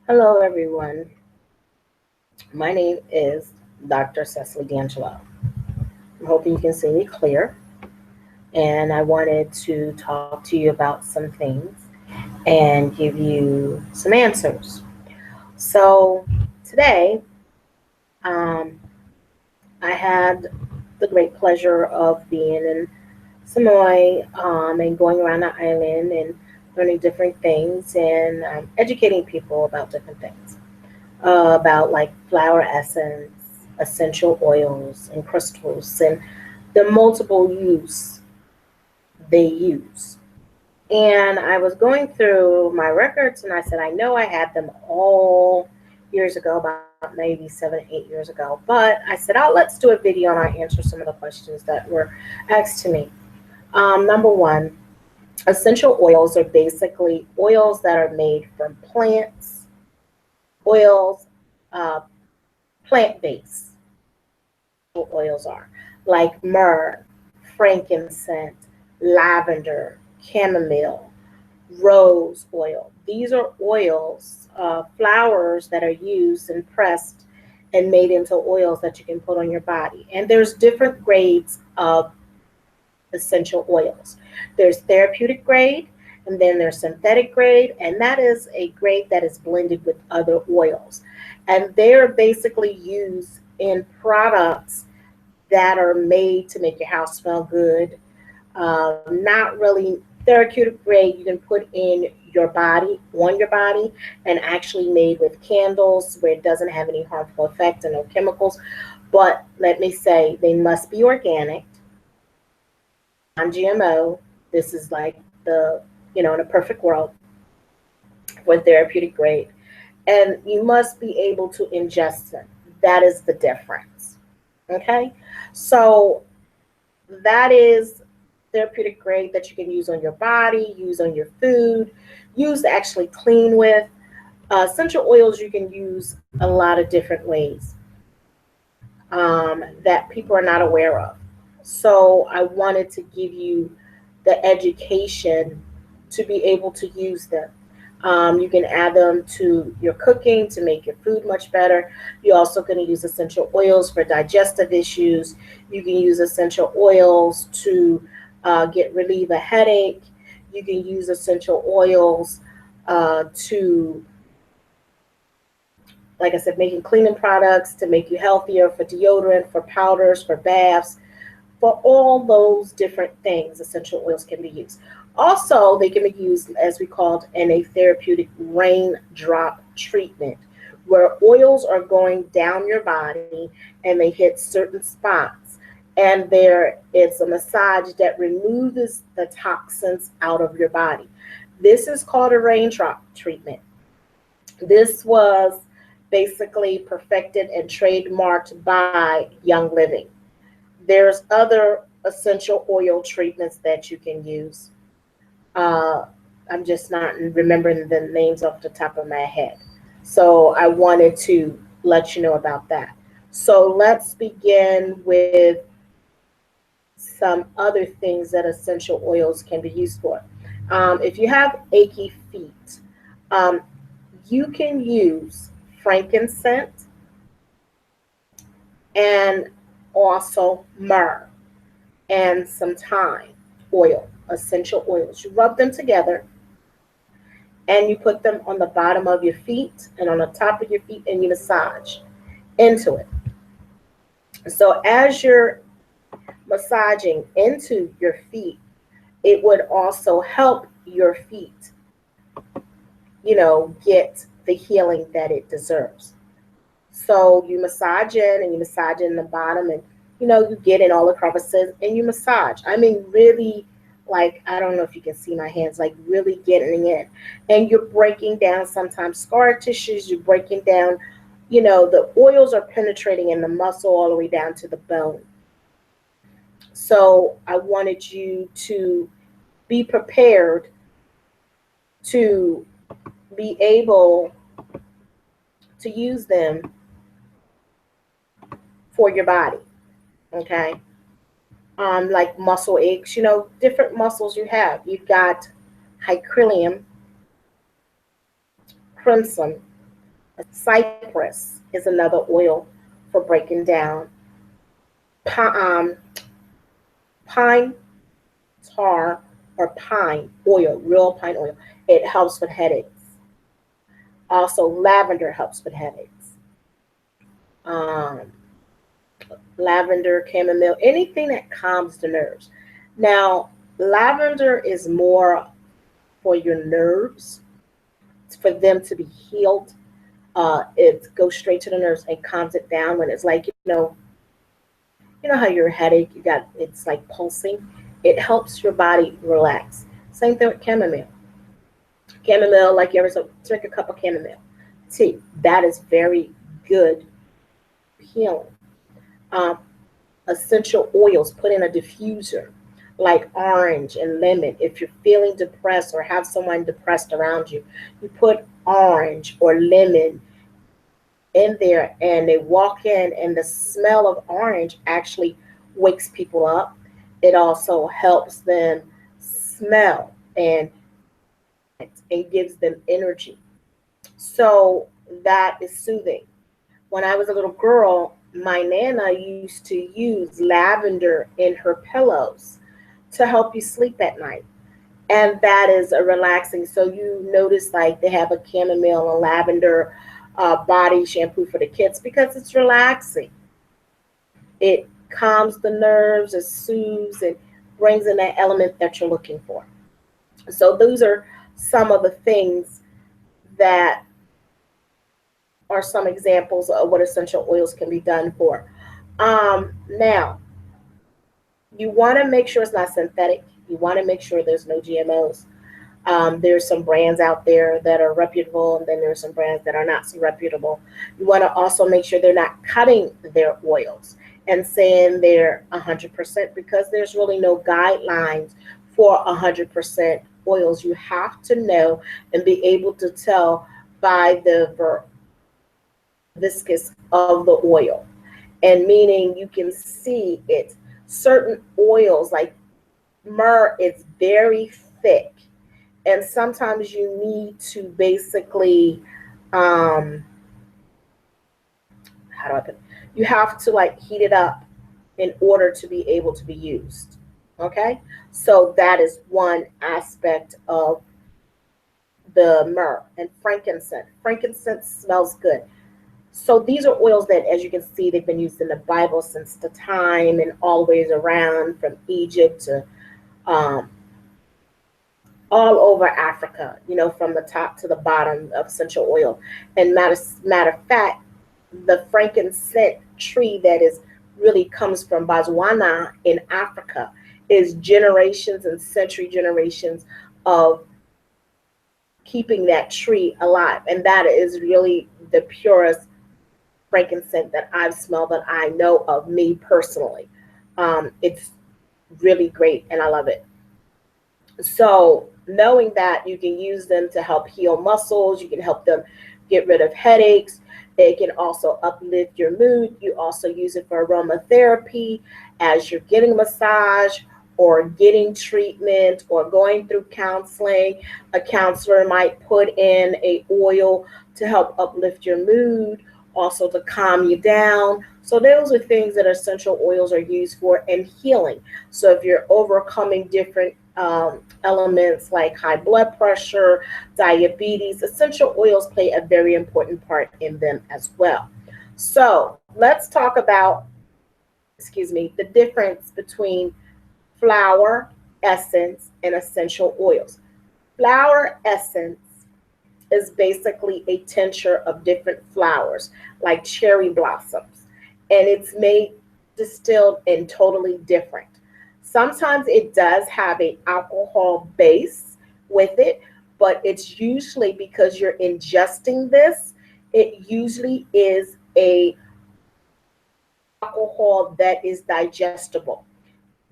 Hello, everyone. My name is Dr. Cecily D'Angelo. I'm hoping you can see me clear, and I wanted to talk to you about some things and give you some answers. So, today, um, I had the great pleasure of being in Samoa and going around the island and learning different things and educating people about different things. About like flower essence, essential oils, and crystals, and the multiple use they use. And I was going through my records and I said, I know I had them all years ago, about maybe 7, 8 years ago. But I said, oh, let's do a video and I'll answer some of the questions that were asked to me. Number one, essential oils are basically oils that are made from plants, oils, uh, plant based oils are, like myrrh, frankincense, lavender, chamomile, rose oil. These are oils, flowers that are used and pressed and made into oils that you can put on your body. And there's different grades of essential oils. There's therapeutic grade, and then there's synthetic grade, and that is a grade that is blended with other oils. And they're basically used in products that are made to make your house smell good. Not really therapeutic grade, you can put in your body, on your body, and actually made with candles where it doesn't have any harmful effect and no chemicals. But let me say, they must be organic, non-GMO. This is like in a perfect world for therapeutic grade. And you must be able to ingest them. That is the difference. Okay? So that is therapeutic grade that you can use on your body, use on your food, use to actually clean with. Essential oils you can use a lot of different ways that people are not aware of. So I wanted to give you the education to be able to use them. You can add them to your cooking to make your food much better. You're also going to use essential oils for digestive issues. You can use essential oils to get relieve a headache. You can use essential oils to, like I said, making cleaning products to make you healthier, for deodorant, for powders, for baths, for all those different things, essential oils can be used. Also, they can be used, as we called, in a therapeutic raindrop treatment, where oils are going down your body and they hit certain spots. And there is a massage that removes the toxins out of your body. This is called a raindrop treatment. This was basically perfected and trademarked by Young Living. There's other essential oil treatments that you can use. Uh, I'm just not remembering the names off the top of my head. So I wanted to let you know about that. So let's begin with some other things that essential oils can be used for. If you have achy feet, um, you can use frankincense and also myrrh and some thyme oil, essential oils. You rub them together and you put them on the bottom of your feet and on the top of your feet and you massage into it. So as you're massaging into your feet, it would also help your feet, get the healing that it deserves. So you massage in and you massage in the bottom and you get in all the crevices and you massage. I mean, really, like, I don't know if you can see my hands, like really getting in. And you're breaking down sometimes scar tissues, you're breaking down, the oils are penetrating in the muscle all the way down to the bone. So I wanted you to be prepared to be able to use them for your body. Okay. Like muscle aches, different muscles you have. You've got hycrilium, crimson, Cypress is another oil for breaking down. Pine tar or pine oil, real pine oil. It helps with headaches. Also, lavender helps with headaches. Um, Lavender, chamomile, anything that calms the nerves. Now, lavender is more for your nerves, for them to be healed. It goes straight to the nerves and calms it down when it's like, you know how your headache, you got, it's like pulsing. It helps your body relax. Same thing with chamomile. Chamomile, like you ever drink a cup of chamomile tea. That is very good healing. Um, Essential oils put in a diffuser, like orange and lemon. If you're feeling depressed or have someone depressed around you, you put orange or lemon in there and they walk in, and the smell of orange actually wakes people up. It also helps them smell and gives them energy. So that is soothing. When I was a little girl, my nana used to use lavender in her pillows to help you sleep at night. And that is a relaxing. So you notice like they have a chamomile and lavender body shampoo for the kids because it's relaxing. It calms the nerves, it soothes, and brings in that element that you're looking for. So those are some of the things that are some examples of what essential oils can be done for. Now, you want to make sure it's not synthetic. You want to make sure there's no GMOs. There's some brands out there that are reputable, and then there's some brands that are not so reputable. You want to also make sure they're not cutting their oils and saying they're 100% because there's really no guidelines for 100% oils. You have to know and be able to tell by the viscous of the oil, and meaning you can see it. Certain oils like myrrh is very thick, and sometimes you need to basically how do I put it? You have to like heat it up in order to be able to be used. Okay, so that is one aspect of the myrrh. And frankincense smells good. So these are oils that, as you can see, they've been used in the Bible since the time and always around, from Egypt to um, all over Africa, from the top to the bottom of essential oil. And matter of fact, the frankincense tree that is really comes from Botswana in Africa is generations and century generations of keeping that tree alive. And that is really the purest frankincense that I've smelled that I know of, me personally. It's really great and I love it. So knowing that you can use them to help heal muscles, you can help them get rid of headaches. It can also uplift your mood. You also use it for aromatherapy as you're getting a massage or getting treatment or going through counseling. A counselor might put in a oil to help uplift your mood, also to calm you down. So those are things that essential oils are used for, and healing. So if you're overcoming different elements like high blood pressure, diabetes, essential oils play a very important part in them as well. So let's talk about, the difference between flower essence and essential oils. Flower essence is basically a tincture of different flowers, like cherry blossoms, and it's made, distilled, and totally different. Sometimes it does have an alcohol base with it, but it's usually because you're ingesting this, it usually is a alcohol that is digestible.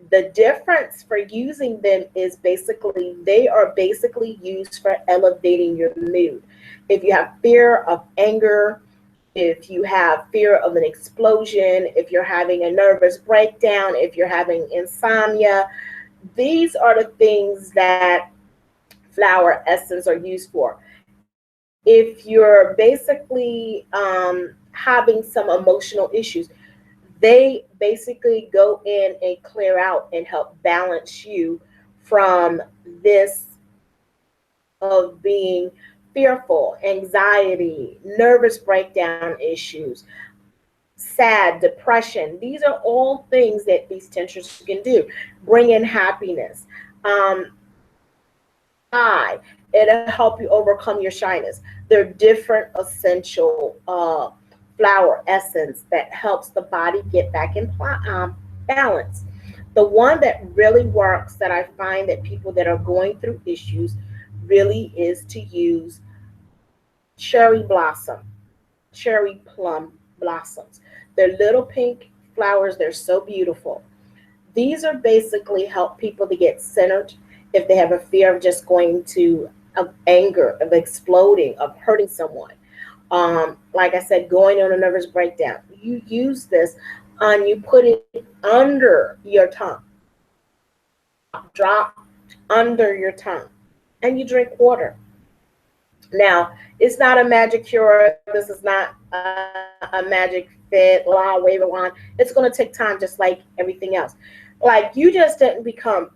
The difference for using them is basically they are basically used for elevating your mood. If you have fear of anger, if you have fear of an explosion, if you're having a nervous breakdown, if you're having insomnia, these are the things that flower essence are used for. If you're basically having some emotional issues, they basically go in and clear out and help balance you from this of being fearful, anxiety, nervous breakdown issues, sad, depression. These are all things that these tinctures can do. Bring in happiness. Um, It'll help you overcome your shyness. There are different essential flower essence that helps the body get back in balance. The one that really works that I find that people that are going through issues really is to use cherry blossom, cherry plum blossoms. They're little pink flowers. They're so beautiful. These are basically help people to get centered if they have a fear of just going to of anger, of exploding, of hurting someone. Like I said, going on a nervous breakdown. You use this and you put it under your tongue, drop under your tongue, and you drink water. Now, it's not a magic cure. This is not a magic fit, la, wave a wand. It's going to take time just like everything else. Like you just didn't become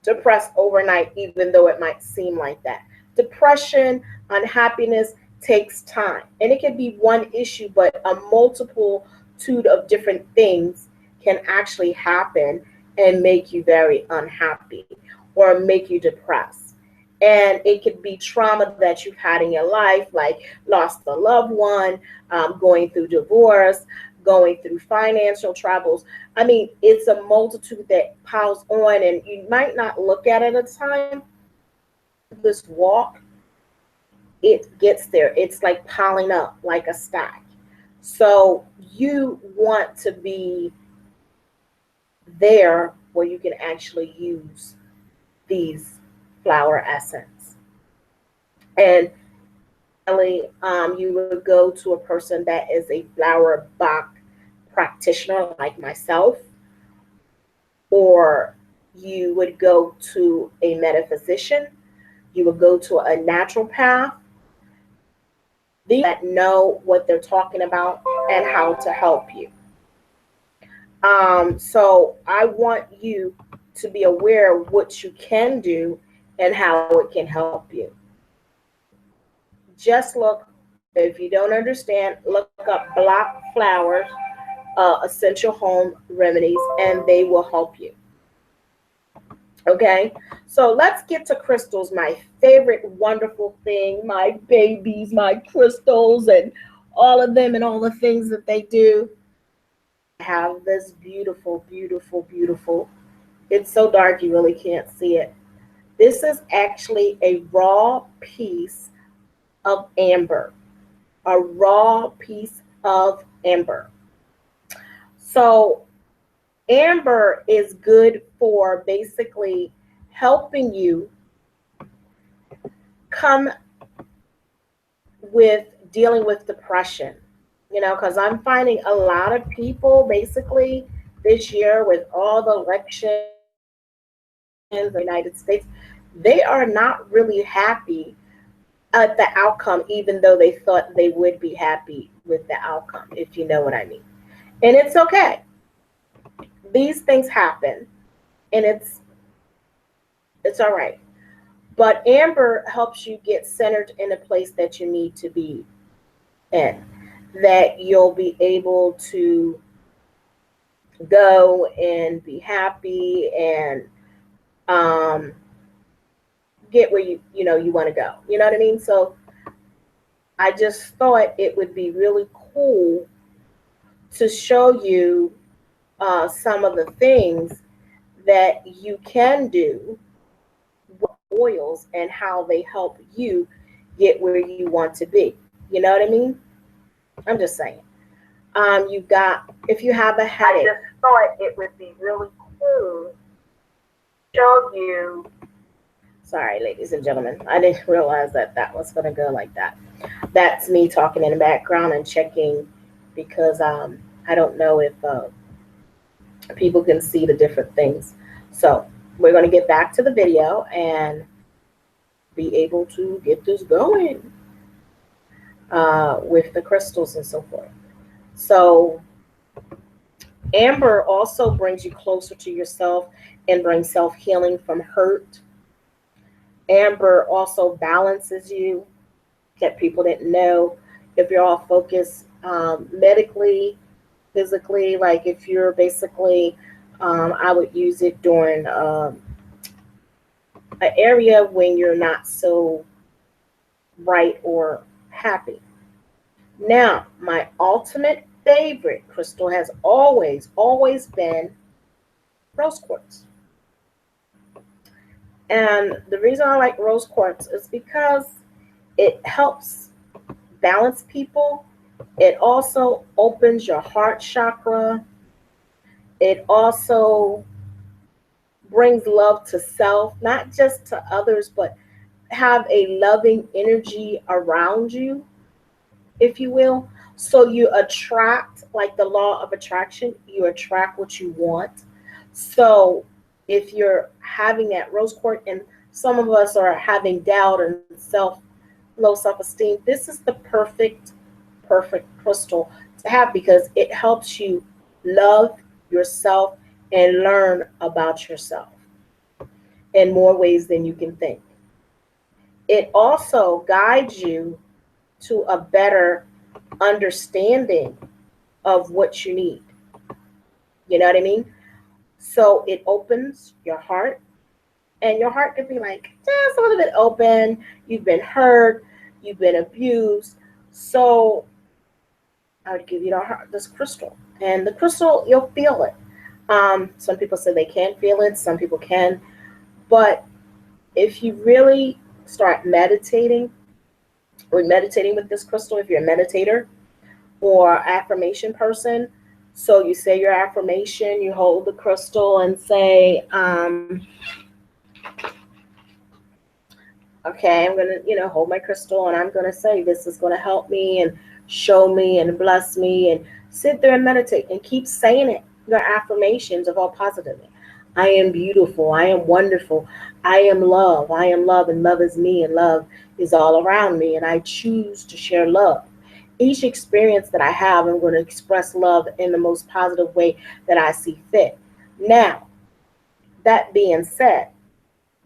depressed overnight, even though it might seem like that. Depression, unhappiness takes time. And it can be one issue, but a multitude of different things can actually happen and make you very unhappy or make you depressed. And it could be trauma that you've had in your life, like lost a loved one, going through divorce, going through financial troubles. I mean, it's a multitude that piles on, and you might not look at it at a time. This walk, it gets there. It's like piling up like a stack. So you want to be there where you can actually use these flower essence. And you would go to a person that is a flower box practitioner like myself, or you would go to a metaphysician, you would go to a naturopath. These that know what they're talking about and how to help you. So I want you to be aware of what you can do and how it can help you. Just look, if you don't understand, look up black flowers, essential home remedies, and they will help you. Okay, so let's get to crystals, my favorite wonderful thing, my babies, my crystals, and all of them and all the things that they do. I have this beautiful, beautiful, beautiful. It's so dark you really can't see it. This is actually a raw piece of amber, a raw piece of amber. So amber is good for basically helping you come with dealing with depression, because I'm finding a lot of people basically this year with all the elections in the United States, they are not really happy at the outcome, even though they thought they would be happy with the outcome, if you know what I mean. And it's okay. These things happen, and it's all right. But amber helps you get centered in a place that you need to be in, that you'll be able to go and be happy and get where you want to go. You know what I mean? So I just thought it would be really cool to show you some of the things that you can do with oils and how they help you get where you want to be. You know what I mean? I'm just saying. You've got, if you have a headache, I just thought it would be really cool to show you. Sorry, ladies and gentlemen, I didn't realize that was going to go like that. That's me talking in the background and checking because I don't know if people can see the different things. So we're going to get back to the video and be able to get this going. with the crystals and so forth. So, amber also brings you closer to yourself and brings self healing from hurt. Amber also balances you, that people didn't know. If you're all focused medically, physically, like if you're basically, I would use it during an area when you're not so bright or happy. Now, my ultimate favorite crystal has always been rose quartz. And the reason I like rose quartz is because it helps balance people. It also opens your heart chakra. It also brings love to self, not just to others, but have a loving energy around you, if you will. So you attract, like the law of attraction, you attract what you want. So if you're having that rose quartz, and some of us are having doubt and low self esteem, this is the perfect crystal to have because it helps you love yourself and learn about yourself in more ways than you can think. It also guides you to a better understanding of what you need. You know what I mean? So it opens your heart, and your heart could be like just a little bit open. You've been hurt, you've been abused. So I would give you this crystal, and the crystal, you'll feel it. Some people say they can't feel it, some people can, but if you really start meditating or meditating with this crystal, if you're a meditator or affirmation person, so you say your affirmation, you hold the crystal and say, okay, I'm gonna, hold my crystal and I'm gonna say this is gonna help me and show me and bless me, and sit there and meditate and keep saying it. Your affirmations of all positivity. I am beautiful. I am wonderful. I am love. I am love, and love is me, and love is all around me. And I choose to share love. Each experience that I have, I'm going to express love in the most positive way that I see fit. Now, that being said,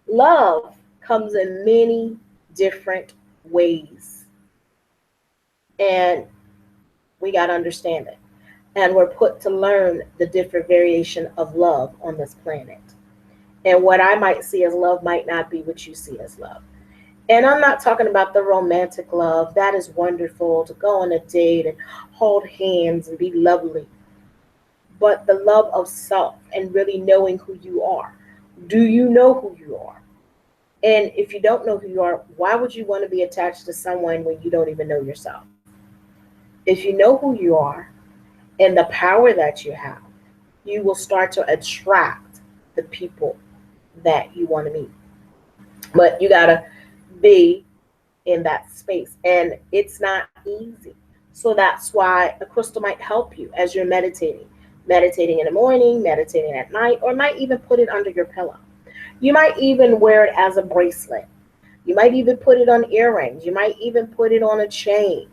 love comes in many different ways, and we got to understand it. And we're put to learn the different variation of love on this planet. And what I might see as love might not be what you see as love. And I'm not talking about the romantic love. That is wonderful, to go on a date and hold hands and be lovely. But the love of self and really knowing who you are. Do you know who you are? And if you don't know who you are, why would you want to be attached to someone when you don't even know yourself? If you know who you are and the power that you have, you will start to attract the people that you want to meet. But you got to be in that space, and it's not easy. So that's why a crystal might help you as you're meditating in the morning, meditating at night, or might even put it under your pillow. You might even wear it as a bracelet. You might even put it on earrings. You might even put it on a chain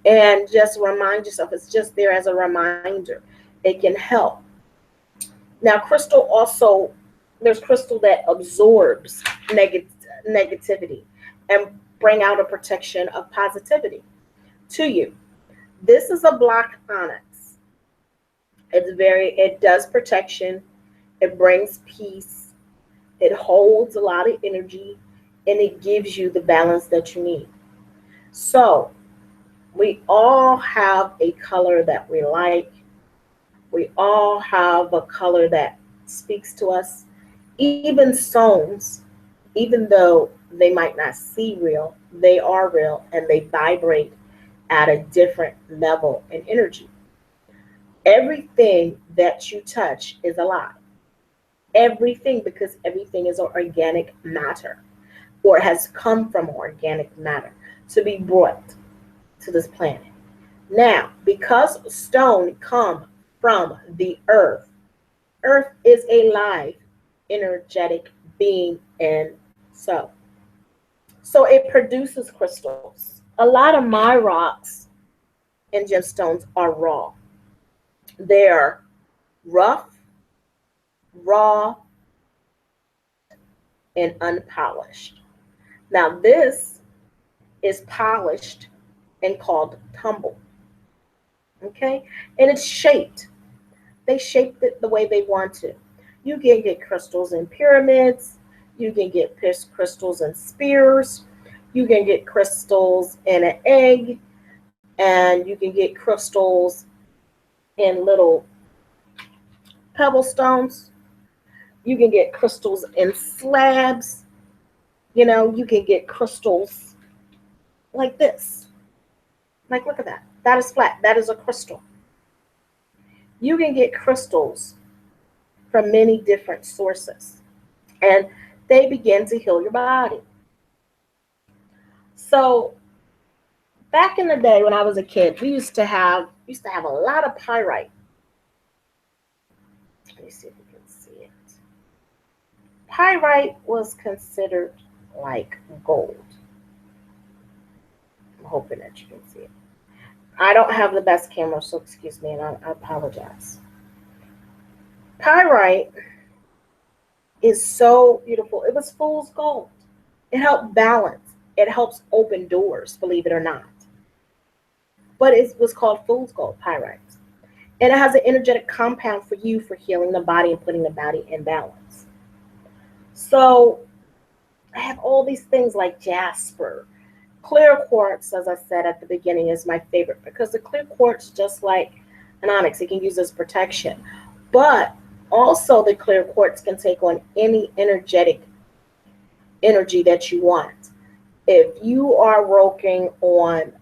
and just remind yourself. It's just there as a reminder. It can help. Now, crystal also, there's crystal that absorbs negativity and bring out a protection of positivity to you. This is a black onyx. It does protection. It brings peace. It holds a lot of energy, and it gives you the balance that you need. So we all have a color that we like. We all have a color that speaks to us. Even stones, even though they might not see real, they are real and they vibrate at a different level and energy. Everything that you touch is alive. Everything, because everything is organic matter or has come from organic matter to be brought to this planet. Now, because stone come from the earth, earth is a live, energetic being, and so it produces crystals. A lot of my rocks and gemstones are raw. They're rough, raw, and unpolished. Now, this is polished and called tumble. Okay? And it's shaped. They shaped it the way they want to. You can get crystals in pyramids. You can get crystals in spears. You can get crystals in an egg. And you can get crystals in little pebble stones. You can get crystals in slabs. You can get crystals like this. Like, look at that. That is flat. That is a crystal. You can get crystals from many different sources, and they begin to heal your body. So, back in the day when I was a kid, we used to have a lot of pyrite. Let me see if you can see it. Pyrite was considered like gold. I'm hoping that you can see it. I don't have the best camera, so excuse me, and I apologize. Pyrite is so beautiful. It was fool's gold. It helped balance. It helps open doors, believe it or not. But it was called fool's gold, pyrite. And it has an energetic compound for you for healing the body and putting the body in balance. So I have all these things like jasper. Clear quartz, as I said at the beginning, is my favorite because the clear quartz, just like an onyx, it can use as protection. But also, the clear quartz can take on any energetic energy that you want. If you are working on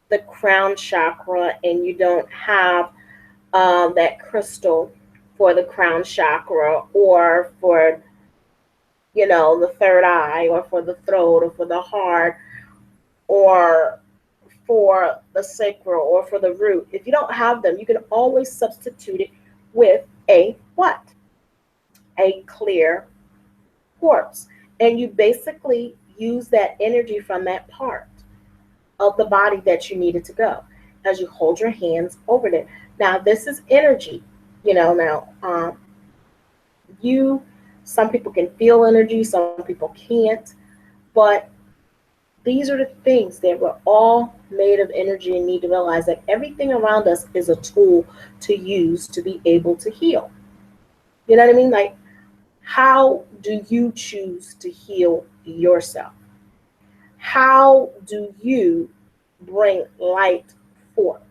the crown chakra and you don't have that crystal for the crown chakra, or for the third eye, or for the throat, or for the heart, or for the sacral, or for the root, if you don't have them, you can always substitute it with a what? A clear quartz. And you basically use that energy from that part of the body that you needed to go as you hold your hands over it. Now, this is energy. You some people can feel energy, some people can't, but these are the things that we're all made of energy, and need to realize that everything around us is a tool to use to be able to heal. You know what I mean? Like, how do you choose to heal yourself? How do you bring light forth?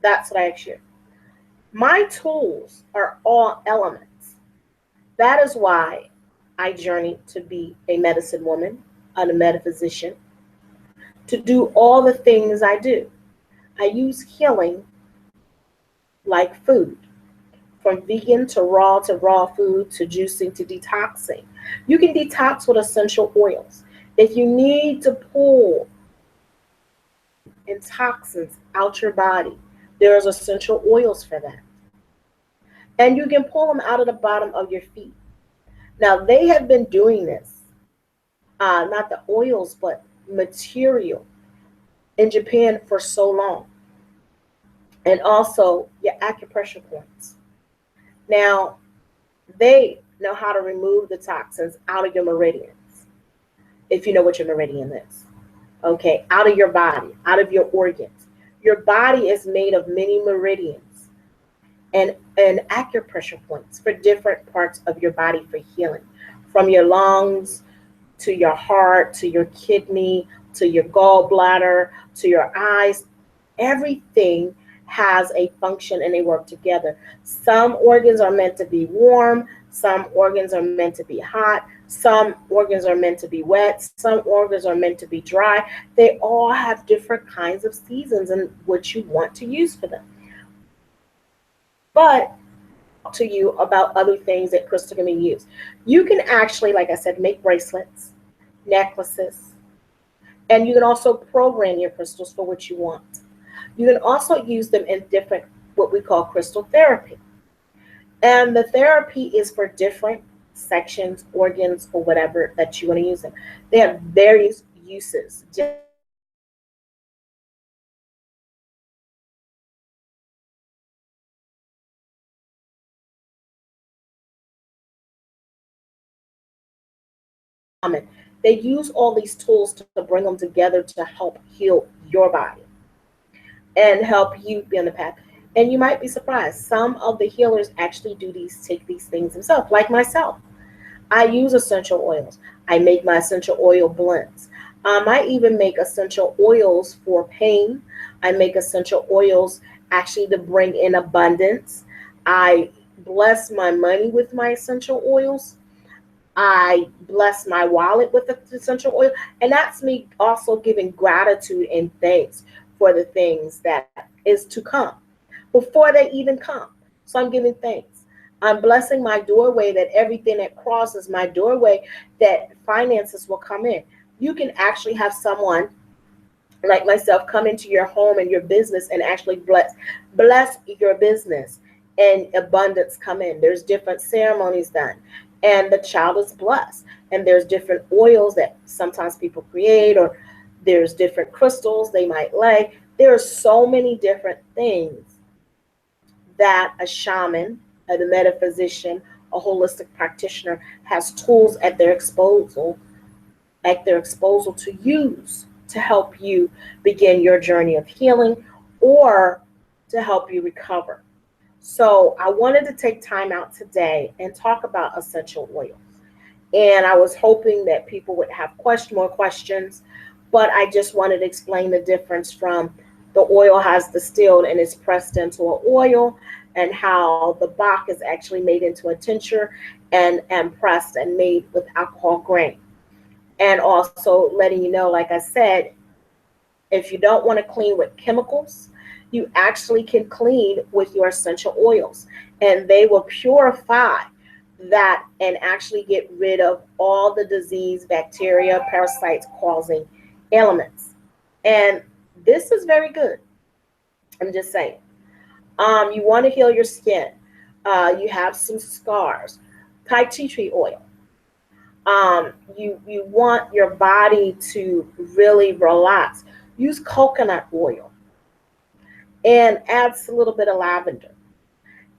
That's what I ask you. My tools are all elements. That is why I journeyed to be a medicine woman, a metaphysician, to do all the things I do. I use healing like food, from vegan to raw food, to juicing to detoxing. You can detox with essential oils. If you need to pull and toxins out your body, there's essential oils for that. And you can pull them out of the bottom of your feet. Now, they have been doing this, not the oils, but material in Japan for so long. And also your acupressure points. Now, they know how to remove the toxins out of your meridians, if you know what your meridian is. Okay, out of your body, out of your organs. Your body is made of many meridians and acupressure points for different parts of your body for healing, from your lungs to your heart to your kidney to your gallbladder to your eyes. Everything has a function and they work together. Some organs are meant to be warm, some organs are meant to be hot, some organs are meant to be wet, some organs are meant to be dry. They all have different kinds of seasons and what you want to use for them. But to you about other things that crystal can be used. You can actually, like I said, make bracelets, necklaces, and you can also program your crystals for what you want. You can also use them in different, what we call crystal therapy. And the therapy is for different sections, organs, or whatever that you want to use them. They have various uses, different They use all these tools to bring them together to help heal your body and help you be on the path. And you might be surprised. Some of the healers actually take these things themselves, like myself. I use essential oils. I make my essential oil blends. I even make essential oils for pain. I make essential oils actually to bring in abundance. I bless my money with my essential oils. I bless my wallet with the essential oil. And that's me also giving gratitude and thanks for the things that is to come before they even come. So I'm giving thanks. I'm blessing my doorway that everything that crosses my doorway, that finances will come in. You can actually have someone like myself come into your home and your business and actually bless your business, and abundance come in. There's different ceremonies done, and the child is blessed. And there's different oils that sometimes people create, or there's different crystals they might lay. There are so many different things that a shaman, a metaphysician, a holistic practitioner has tools at their disposal to use to help you begin your journey of healing or to help you recover. So I wanted to take time out today and talk about essential oils. And I was hoping that people would have more questions, but I just wanted to explain the difference from the oil has distilled and is pressed into an oil, and how the bark is actually made into a tincture and pressed and made with alcohol grain. And also letting you know, like I said, if you don't want to clean with chemicals, you actually can clean with your essential oils, and they will purify that and actually get rid of all the disease, bacteria, parasites causing ailments. And this is very good. I'm just saying. You want to heal your skin. You have some scars. Tai Chi tree oil. You want your body to really relax. Use coconut oil and add a little bit of lavender.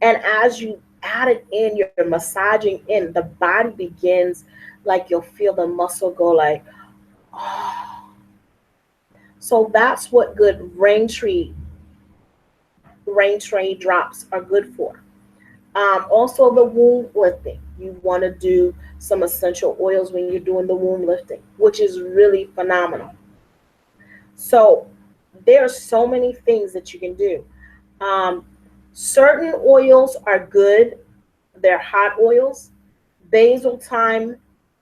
And as you add it in, you're massaging in, the body begins, like you'll feel the muscle go like, oh. So that's what good rain tree drops are good for. Also, the womb lifting. You want to do some essential oils when you're doing the womb lifting, which is really phenomenal. So there are so many things that you can do. Um, Certain oils are good. They're hot oils. Basil, thyme,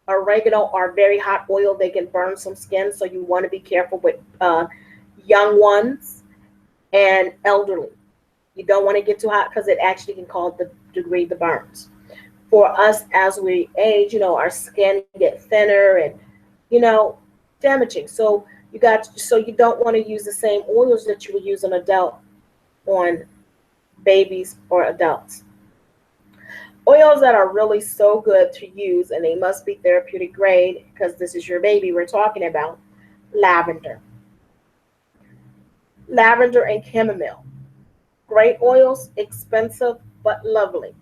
oregano are very hot oil. They can burn some skin, so you want to be careful with young ones and elderly. You don't want to get too hot because it actually can cause the degrade the burns. For us, as we age, our skin get thinner and you know damaging. So you don't want to use the same oils that you would use an adult on babies or adults. Oils that are really so good to use, and they must be therapeutic grade because this is your baby we're talking about. Lavender, lavender and chamomile. Great oils, expensive but lovely.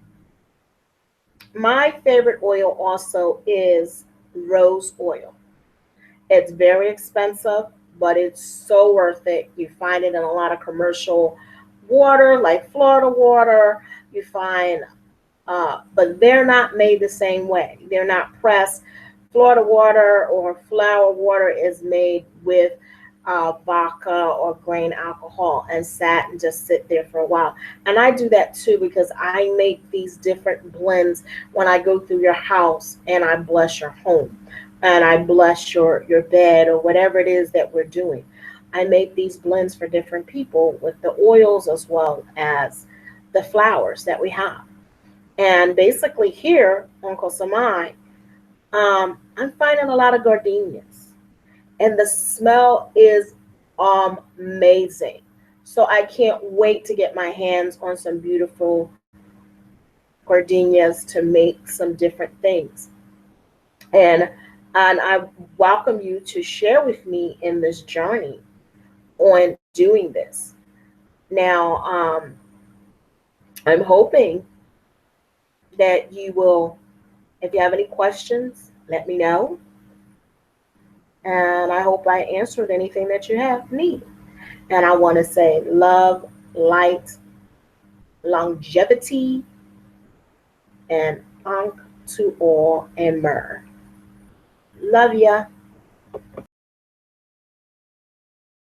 My favorite oil also is rose oil. It's very expensive, but it's so worth it. You find it in a lot of commercial water, like Florida water. You find, but they're not made the same way. They're not pressed. Florida water or flower water is made with vodka or grain alcohol and sat and just sit there for a while. And I do that too because I make these different blends when I go through your house and I bless your home and I bless your bed or whatever it is that we're doing. I make these blends for different people with the oils as well as the flowers that we have. And basically here on Kosamai, I'm finding a lot of gardenias, and the smell is amazing. So I can't wait to get my hands on some beautiful gardenias to make some different things. And I welcome you to share with me in this journey on doing this. Now, I'm hoping that you will, if you have any questions, let me know. And I hope I answered anything that you have need. And I want to say love, light, longevity, and ankh to all and myrrh. Love ya.